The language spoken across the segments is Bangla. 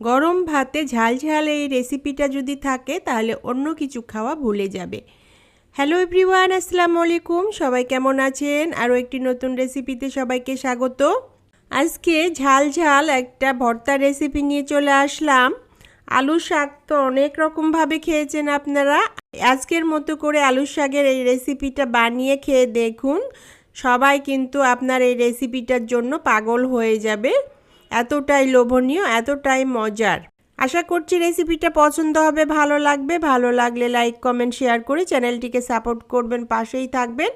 গরম ভাতে ঝাল ঝাল এই রেসিপিটা যদি থাকে তাহলে অন্য কিছু খাওয়া ভুলে যাবে। হ্যালো এভরিওয়ান, আসসালামু আলাইকুম। সবাই কেমন আছেন? আরও একটি নতুন রেসিপিতে সবাইকে স্বাগত। আজকে ঝাল ঝাল একটা ভর্তা রেসিপি নিয়ে চলে আসলাম। আলু শাক তো অনেক রকমভাবে খেয়েছেন আপনারা। আজকের মতো করে আলু শাকের এই রেসিপিটা বানিয়ে খেয়ে দেখুন। সবাই কিন্তু আপনার এই রেসিপিটার জন্য পাগল হয়ে যাবে। এতটাই লোভনীয়, এতটাই মজার। আশা করছি রেসিপিটা পছন্দ হবে, ভালো লাগবে। ভালো লাগলে লাইক, কমেন্ট, শেয়ার করে চ্যানেলটিকে সাপোর্ট করবেন, পাশেই থাকবেন।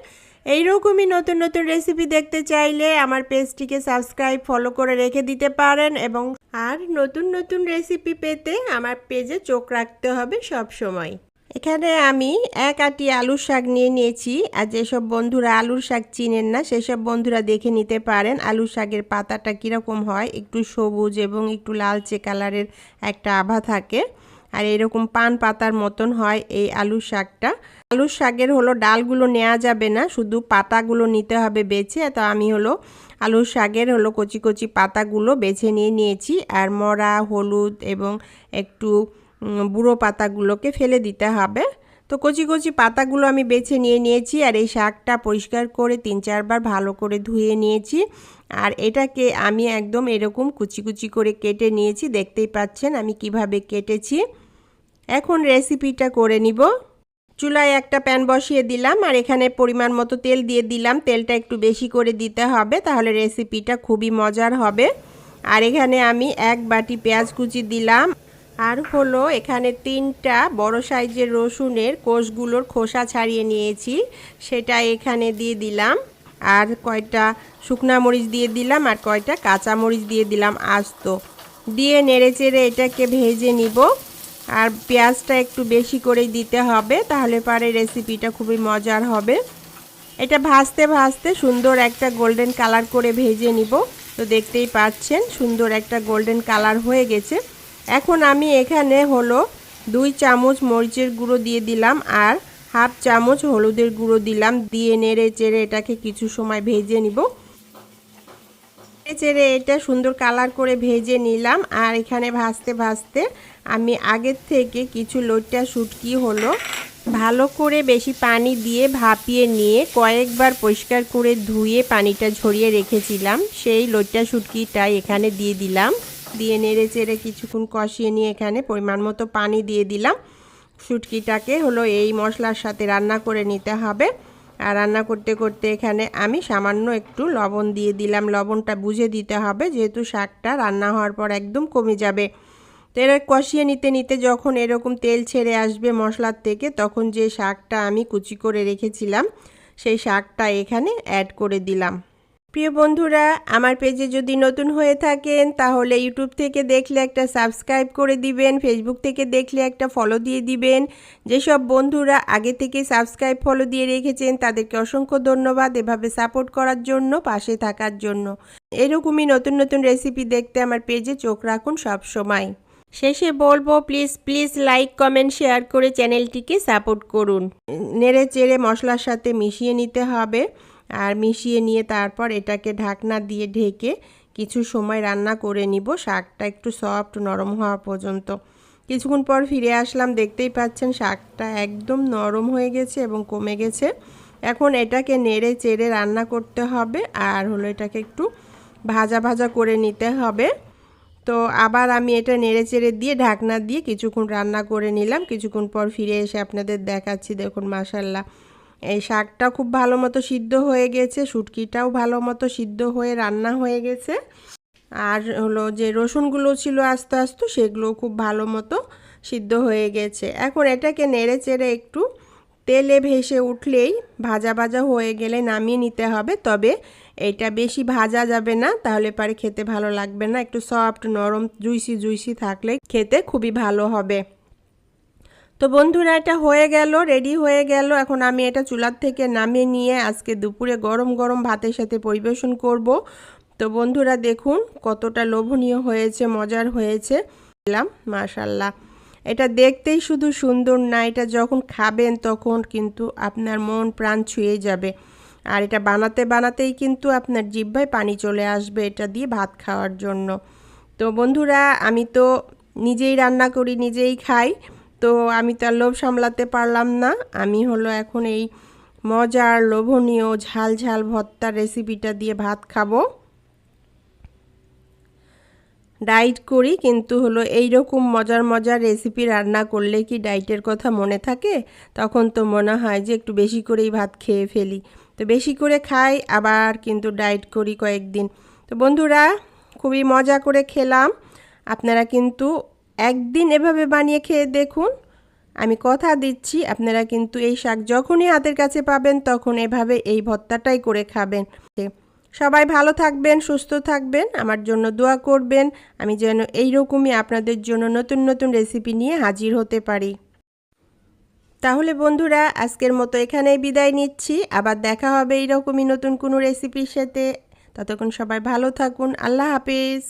এইরকমই নতুন নতুন রেসিপি দেখতে চাইলে আমার পেজটিকে সাবস্ক্রাইব, ফলো করে রেখে দিতে পারেন। এবং আর নতুন নতুন রেসিপি পেতে আমার পেজে চোখ রাখতে হবে সব সময়। এখানে আমি এক আটি আলুর শাক নিয়ে নিয়েছি। আর যেসব বন্ধুরা আলুর শাক চিনেন না সেসব বন্ধুরা দেখে নিতে পারেন আলুর শাকের পাতাটা কীরকম হয়। একটু সবুজ এবং একটু লালচে কালারের একটা আভা থাকে, আর এরকম পান পাতার মতন হয় এই আলুর শাকটা। আলুর শাকের ডালগুলো নেওয়া যাবে না, শুধু পাতাগুলো নিতে হবে বেছে। তো আমি আলুর শাকের কচি কচি পাতাগুলো বেছে নিয়েছি। আর মরা, হলুদ এবং একটু বুড়ো পাতাগুলোকে ফেলে দিতে হবে। তো কচি কচি পাতাগুলো আমি বেছে নিয়েছি। আর এই শাকটা পরিষ্কার করে 3-4 বার ভালো করে ধুয়ে নিয়েছি। আর এটাকে আমি একদম এরকম কুচি কুচি করে কেটে নিয়েছি। দেখতেই পাচ্ছেন আমি কিভাবে কেটেছি। এখন রেসিপিটা করে নিব। চুলায় একটা প্যান বসিয়ে দিলাম, আর এখানে পরিমাণ মতো তেল দিয়ে দিলাম। তেলটা একটু বেশি করে দিতে হবে, তাহলে রেসিপিটা খুবই মজার হবে। আর এখানে আমি 1 বাটি পেঁয়াজ কুচি দিলাম। আর এখানে 3টা বড় সাইজের রসুনের কোষগুলোর খোসা ছাড়িয়ে নিয়েছি, সেটা এখানে দিয়ে দিলাম। আর কয়টা শুকনা মরিচ দিয়ে দিলাম, আর কয়টা কাঁচা মরিচ দিয়ে দিলাম আস্ত। দিয়ে নেড়েচেড়ে এটাকে ভেজে নিব। আর পেঁয়াজটা একটু বেশি করেই দিতে হবে, তাহলে পরে রেসিপিটা খুবই মজার হবে। এটা ভাজতে ভাজতে সুন্দর একটা গোল্ডেন কালার করে ভেজে নিব। তো দেখতেই পাচ্ছেন সুন্দর একটা গোল্ডেন কালার হয়ে গেছে। এখন আমি এখানে 2 চামচ মরিচের গুঁড়ো দিয়ে দিলাম, আর হাফ চামচ হলুদের গুঁড়ো দিলাম। দিয়ে নেড়ে চেড়ে এটাকে কিছু সময় ভেজে নিব। নেড়ে চেড়ে এটা সুন্দর কালার করে ভেজে নিলাম। আর এখানে ভাজতে ভাজতে আমি আগের থেকে কিছু লইট্টা শুটকি ভালো করে বেশি পানি দিয়ে ভাপিয়ে নিয়ে কয়েকবার পরিষ্কার করে ধুয়ে পানিটা ঝরিয়ে রেখেছিলাম, সেই লইট্টা শুটকিটাই এখানে দিয়ে দিলাম। দিয়ে নেড়ে চেড়ে কিছুক্ষণ কষিয়ে নিয়ে এখানে পরিমাণ মতো পানি দিয়ে দিলাম। শুটকিটাকে এই মশলার সাথে রান্না করে নিতে হবে। আর রান্না করতে করতে এখানে আমি সামান্য একটু লবণ দিয়ে দিলাম। লবণটা বুঝে দিতে হবে, যেহেতু শাকটা রান্না হওয়ার পর একদম কমে যাবে। তো এর কষিয়ে নিতে নিতে যখন এরকম তেল ছেড়ে আসবে মশলার থেকে, তখন যে শাকটা আমি কুচি করে রেখেছিলাম সেই শাকটা এখানে অ্যাড করে দিলাম। প্রিয় বন্ধুরা, আমার পেজে যদি নতুন হয়ে থাকেন তাহলে ইউটিউব থেকে দেখলে একটা সাবস্ক্রাইব করে দিবেন, ফেসবুক থেকে দেখলে একটা ফলো দিয়ে দিবেন। যেসব বন্ধুরা আগে থেকে সাবস্ক্রাইব, ফলো দিয়ে রেখেছেন তাদেরকে অসংখ্য ধন্যবাদ এভাবে সাপোর্ট করার জন্য, পাশে থাকার জন্য। এরকমই নতুন নতুন রেসিপি দেখতে আমার পেজে চোখ রাখুন সব সময়। শেষে বলবো please please like, comment, share করে চ্যানেলটিকে সাপোর্ট করুন। নেড়ে চেড়ে মশলার সাথে মিশিয়ে নিতে হবে। আর মিশিয়ে নিয়ে তারপর এটাকে ঢাকনা দিয়ে ঢেকে কিছু সময় রান্না করে নিব, শাকটা একটু সফট নরম হওয়া পর্যন্ত। কিছুক্ষণ পর ফিরে আসলাম, দেখতেই পাচ্ছেন শাকটা একদম নরম হয়ে গেছে এবং কমে গেছে। এখন এটাকে নেড়ে চেড়ে রান্না করতে হবে। আর এটাকে একটু ভাজা ভাজা করে নিতে হবে। তো আবার আমি এটা নেড়ে চেড়ে দিয়ে ঢাকনা দিয়ে কিছুক্ষণ রান্না করে নিলাম। কিছুক্ষণ পর ফিরে এসে আপনাদের দেখাচ্ছি। দেখুন মাশাআল্লাহ, এই শাকটা খুব ভালো মতো সিদ্ধ হয়ে গেছে, শুটকিটাও ভালো মতো সিদ্ধ হয়ে রান্না হয়ে গেছে। আর যে রসুনগুলো ছিল আস্তে আস্তে, সেগুলো খুব ভালো মতো সিদ্ধ হয়ে গেছে। এখন এটাকে নেড়ে চেড়ে একটু তেলে ভেসে উঠলেই, ভাজা ভাজা হয়ে গেলে নামিয়ে নিতে হবে। তবে এটা বেশি ভাজা যাবে না, তাহলে পরে খেতে ভালো লাগবে না। একটু সফট নরম জুইসি জুইসি থাকলে খেতে খুবই ভালো হবে। তো বন্ধুরা, এটা হয়ে গেল, রেডি হয়ে গেল। এখন আমি এটা চুলার থেকে নামিয়ে নিয়ে আজকে দুপুরে গরম গরম ভাতের সাথে পরিবেশন করব। তো বন্ধুরা দেখুন কতটা লোভনীয় হয়েছে, মজার হয়েছে। মাশাআল্লাহ, এটা দেখতেই শুধু সুন্দর না, এটা যখন খাবেন তখন কিন্তু আপনার মন প্রাণ ছুঁয়ে যাবে। আর এটা বানাতে বানাতেই কিন্তু আপনার জিহ্বায় পানি চলে আসবে এটা দিয়ে ভাত খাওয়ার জন্য। তো বন্ধুরা, আমি তো নিজেই রান্না করি নিজেই খাই, তো আমি তো আর লোভ সামলাতে পারলাম না। আমি হলো এখন এই মজার লোভনীয় ঝাল ঝাল ভর্তার রেসিপিটা দিয়ে ভাত খাবো। ডায়েট করি, কিন্তু হলো এই রকম মজার মজার রেসিপি রান্না করলে কি ডায়েটের কথা মনে থাকে? তখন তো মনে হয় যে একটু বেশি করেই ভাত খেয়ে ফেলি, তো বেশি করে খাই আবার কিন্তু ডায়েট করি কয়েকদিন। তো বন্ধুরা, খুবই মজা করে খেলাম। আপনারা কিন্তু একদিন এভাবে বানিয়ে খেয়ে দেখুন। আমি কথা দিচ্ছি আপনারা কিন্তু এই শাক যখনই হাতের কাছে পাবেন তখন এভাবে এই ভর্তাটাই করে খাবেন। সবাই ভালো থাকবেন, সুস্থ থাকবেন, আমার জন্য দোয়া করবেন, আমি যেন এইরকমই আপনাদের জন্য নতুন নতুন রেসিপি নিয়ে হাজির হতে পারি। তাহলে বন্ধুরা, আজকের মতো এখানেই বিদায় নিচ্ছি। আবার দেখা হবে এইরকমই নতুন কোনো রেসিপির সাথে। ততক্ষণ সবাই ভালো থাকুন। আল্লাহ হাফেজ।